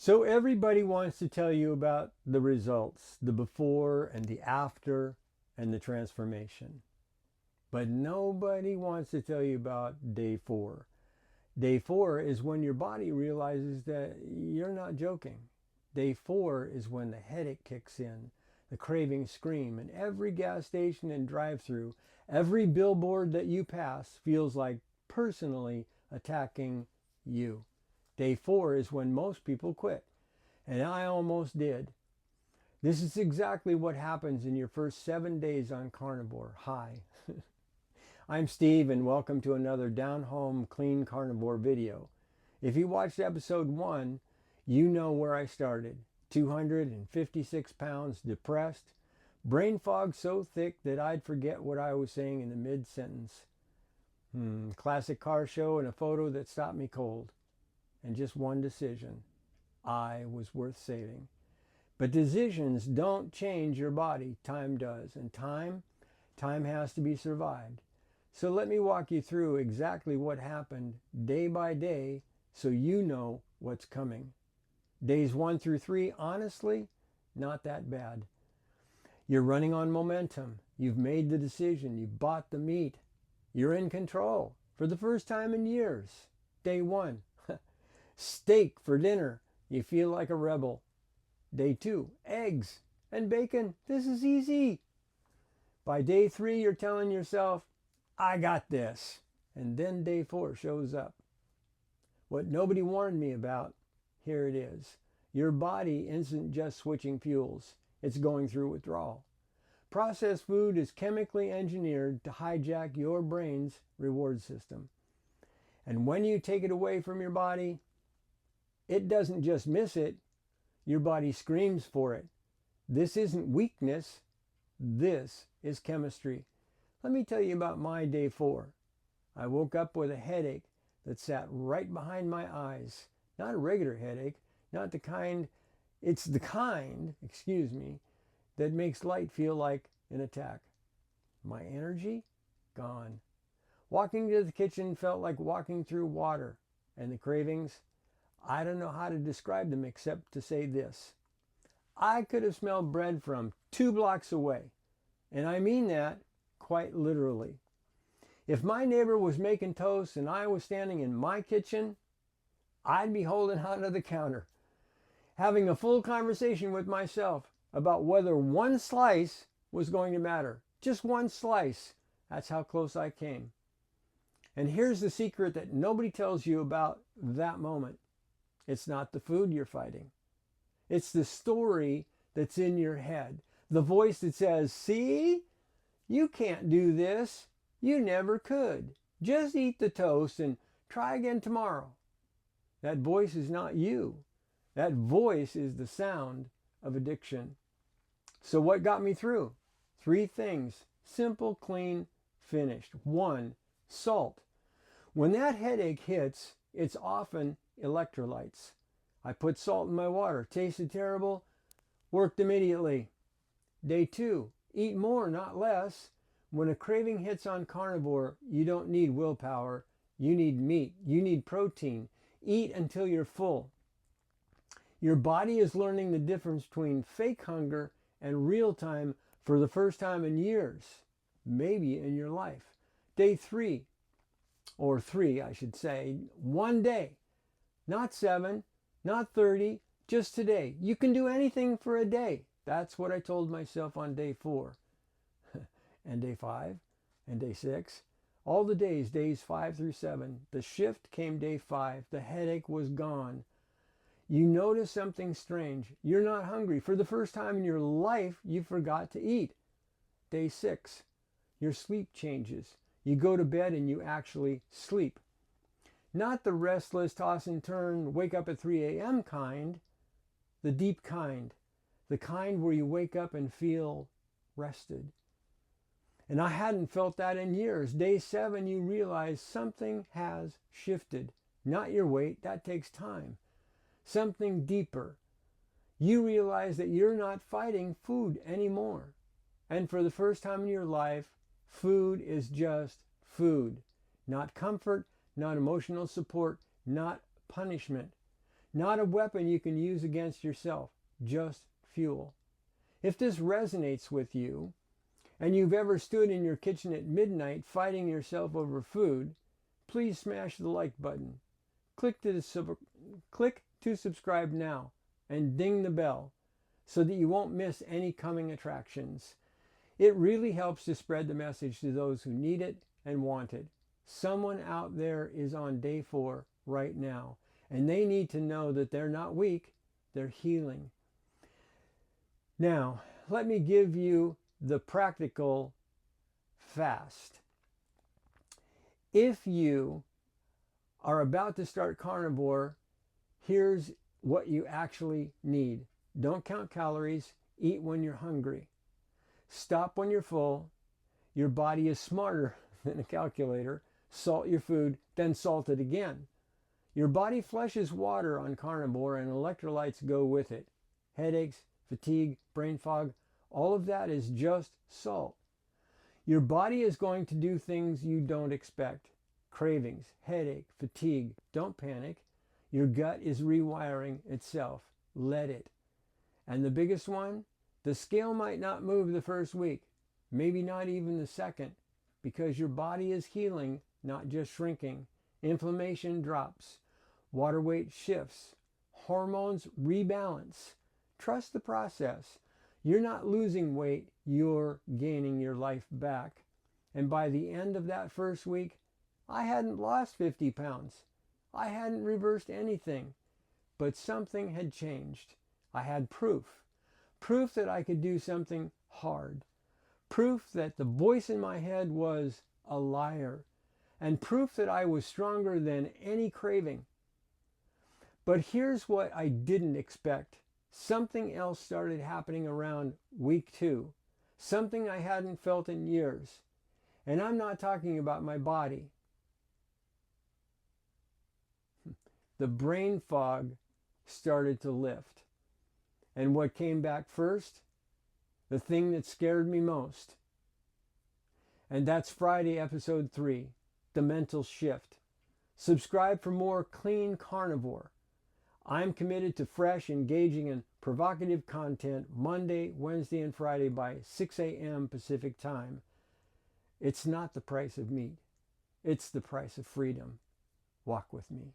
So everybody wants to tell you about the results, the before and the after and the transformation. But nobody wants to tell you about day 4. Day 4 is when your body realizes that you're not joking. Day 4 is when the headache kicks in, the cravings scream, and every gas station and drive-through, every billboard that you pass feels like personally attacking you. Day 4 is when most people quit. And I almost did. This is exactly what happens in your first 7 days on carnivore. Hi. I'm Steve and welcome to another down home clean carnivore video. If you watched episode 1, you know where I started. 256 pounds, depressed, brain fog so thick that I'd forget what I was saying in the mid-sentence. Classic car show and a photo that stopped me cold. And just one decision. I was worth saving. But decisions don't change your body. Time does. And time has to be survived. So let me walk you through exactly what happened day by day so you know what's coming. Days 1 through 3, honestly, not that bad. You're running on momentum. You've made the decision. You bought the meat. You're in control for the first time in years. Day 1. Steak for dinner. You feel like a rebel. Day 2, eggs and bacon. This is easy. By day 3, you're telling yourself, I got this. And then day 4 shows up. What nobody warned me about, here it is. Your body isn't just switching fuels. It's going through withdrawal. Processed food is chemically engineered to hijack your brain's reward system. And when you take it away from your body, it doesn't just miss it, your body screams for it. This isn't weakness, this is chemistry. Let me tell you about my day 4. I woke up with a headache that sat right behind my eyes. Not a regular headache, not the kind, it's the kind, that makes light feel like an attack. My energy? Gone. Walking to the kitchen felt like walking through water, and the cravings? I don't know how to describe them except to say this. I could have smelled bread from 2 blocks away. And I mean that quite literally. If my neighbor was making toast and I was standing in my kitchen, I'd be holding onto the counter, having a full conversation with myself about whether one slice was going to matter. Just one slice. That's how close I came. And here's the secret that nobody tells you about that moment. It's not the food you're fighting. It's the story that's in your head. The voice that says, see, you can't do this. You never could. Just eat the toast and try again tomorrow. That voice is not you. That voice is the sound of addiction. So what got me through? 3 things. Simple, clean, finished. 1, salt. When that headache hits, it's often electrolytes. I put salt in my water. Tasted terrible. Worked immediately. Day 2, eat more, not less. When a craving hits on carnivore, you don't need willpower. You need meat. You need protein. Eat until you're full. Your body is learning the difference between fake hunger and real time for the first time in years, maybe in your life. Day 3, or 3, I should say, 1 day. Not 7, not 30, just today. You can do anything for a day. That's what I told myself on day 4. And day 5, and day 6. All the days 5 through 7. The shift came day 5. The headache was gone. You notice something strange. You're not hungry. For the first time in your life, you forgot to eat. Day 6. Your sleep changes. You go to bed and you actually sleep. Not the restless toss and turn, wake up at 3 a.m. kind. The deep kind. The kind where you wake up and feel rested. And I hadn't felt that in years. Day 7, you realize something has shifted. Not your weight, that takes time. Something deeper. You realize that you're not fighting food anymore. And for the first time in your life, food is just food. Not comfort, not emotional support, not punishment. Not a weapon you can use against yourself, just fuel. If this resonates with you, and you've ever stood in your kitchen at midnight fighting yourself over food, please smash the like button. Click to subscribe now and ding the bell so that you won't miss any coming attractions. It really helps to spread the message to those who need it and want it. Someone out there is on day 4 right now, and they need to know that they're not weak, they're healing. Now, let me give you the practical fast. If you are about to start carnivore, here's what you actually need. Don't count calories. Eat when you're hungry. Stop when you're full. Your body is smarter than a calculator. Salt your food, then salt it again. Your body flushes water on carnivore and electrolytes go with it. Headaches, fatigue, brain fog, all of that is just salt. Your body is going to do things you don't expect. Cravings, headache, fatigue. Don't panic. Your gut is rewiring itself. Let it. And the biggest one, the scale might not move the first week, maybe not even the second, because your body is healing, not just shrinking. Inflammation drops. Water weight shifts. Hormones rebalance. Trust the process. You're not losing weight, you're gaining your life back. And by the end of that first week, I hadn't lost 50 pounds. I hadn't reversed anything. But something had changed. I had proof. Proof that I could do something hard. Proof that the voice in my head was a liar. And proof that I was stronger than any craving. But here's what I didn't expect. Something else started happening around week 2. Something I hadn't felt in years. And I'm not talking about my body. The brain fog started to lift. And what came back first? The thing that scared me most. And that's Friday, episode 3, The Mental Shift. Subscribe for more Clean Carnivore. I'm committed to fresh, engaging, and provocative content Monday, Wednesday, and Friday by 6 a.m. Pacific Time. It's not the price of meat. It's the price of freedom. Walk with me.